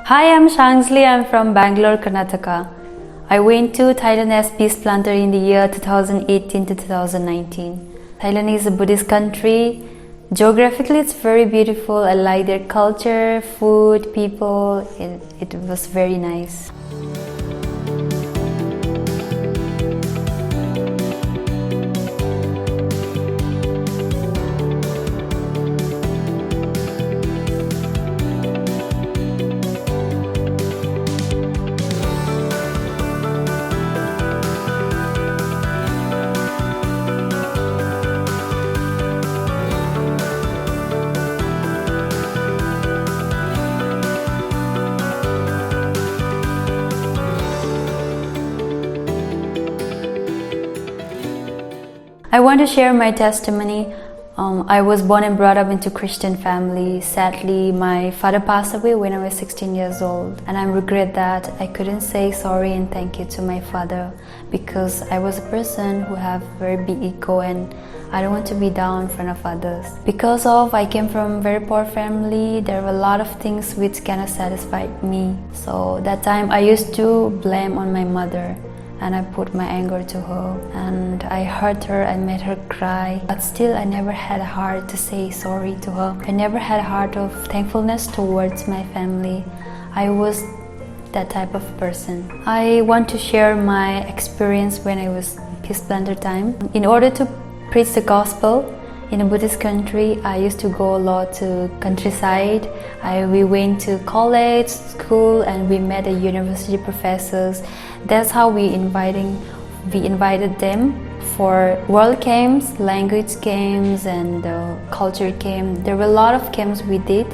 Hi, I'm Shangjaly. I'm from Bangalore, Karnataka. I went to Thailand as peace planter in the year 2018 to 2019. Thailand is a Buddhist country. Geographically, it's very beautiful. I like their culture, food, people. It was very nice. I want to share my testimony. I was born and brought up into Christian family. Sadly, my father passed away when I was 16 years old, and I regret that I couldn't say sorry and thank you to my father, because I was a person who have very big ego and I don't want to be down in front of others. Because I came from a very poor family, there were a lot of things which cannot satisfy me. So that time I used to blame on my mother, and I put my anger to her, and I hurt her, I made her cry, but still I never had a heart to say sorry to her. I never had a heart of thankfulness towards my family. I was that type of person. I want to share my experience when I was peace planter time. In order to preach the gospel in a Buddhist country, I used to go a lot to countryside. We went to college, school, and we met the university professors. That's how we invited them for world camps, language camps, and culture camp. There were a lot of camps we did.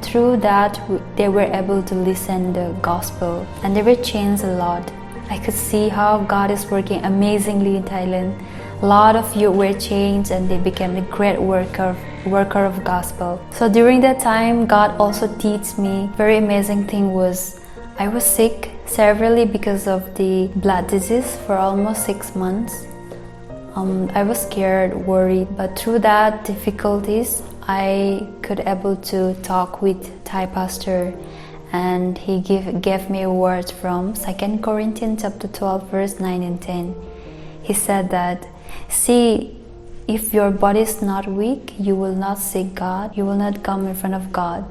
Through that, they were able to listen the gospel, and they were changed a lot. I could see how God is working amazingly in Thailand. A lot of youth were changed and they became a great worker of gospel. So during that time, God also taught me. Very amazing thing was I was sick severely because of the blood disease for almost 6 months. I was scared, worried, but through that difficulties, I could able to talk with Thai pastor, and he gave me a word from 2 Corinthians chapter 12 verse 9 and 10. He said that, see, if your body is not weak, you will not seek God, you will not come in front of God.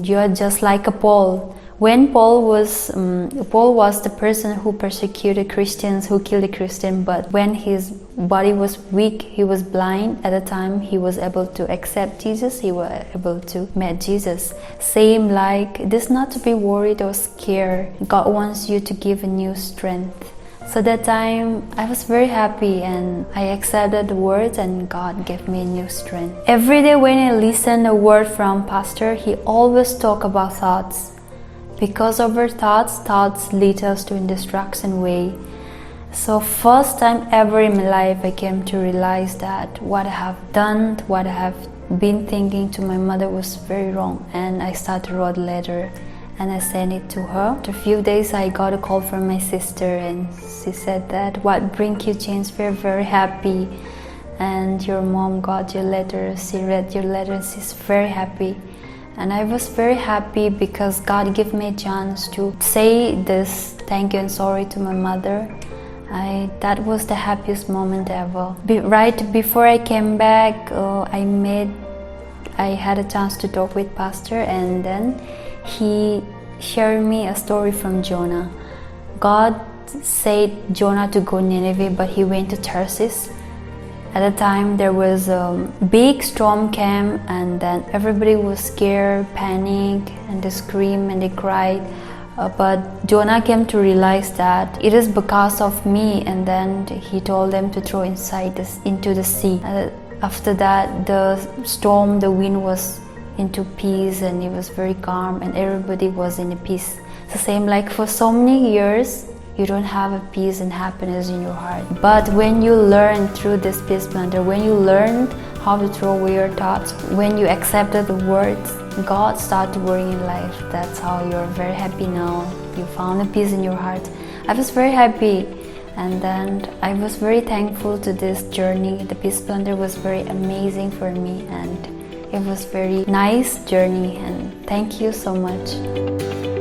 You are just like a Paul. When Paul was the person who persecuted Christians, who killed a Christian, but when his body was weak, he was blind. At the time, he was able to accept Jesus, he was able to meet Jesus. Same like this, not to be worried or scared. God wants you to give a new strength. So that time, I was very happy and I accepted the words, and God gave me a new strength. Every day when I listen a word from pastor, he always talk about thoughts. Because of our thoughts lead us to a destruction way. So first time ever in my life, I came to realize that what I have done, what I have been thinking to my mother was very wrong. And I started to write a letter and I sent it to her. After a few days, I got a call from my sister, and she said that what bring you change, we're very happy. And your mom got your letter, she read your letter, she's very happy. And I was very happy because God gave me a chance to say this thank you and sorry to my mother. That was the happiest moment ever. Right before I came back, I had a chance to talk with pastor, and then he shared me a story from Jonah. God said Jonah to go Nineveh, but he went to Tarsus. At the time, there was a big storm came, and then everybody was scared, panicked, and they screamed and they cried. But Jonah came to realize that it is because of me, and then he told them to throw into the sea. After that, the storm, the wind was into peace, and it was very calm, and everybody was in peace. It's the same like for so many years, you don't have a peace and happiness in your heart. But when you learn through this peace planter, when you learn how to throw away your thoughts, when you accepted the words, God started working in life. That's how you're very happy now. You found a peace in your heart. I was very happy, and then I was very thankful to this journey. The peace planter was very amazing for me, and it was very nice journey, and thank you so much.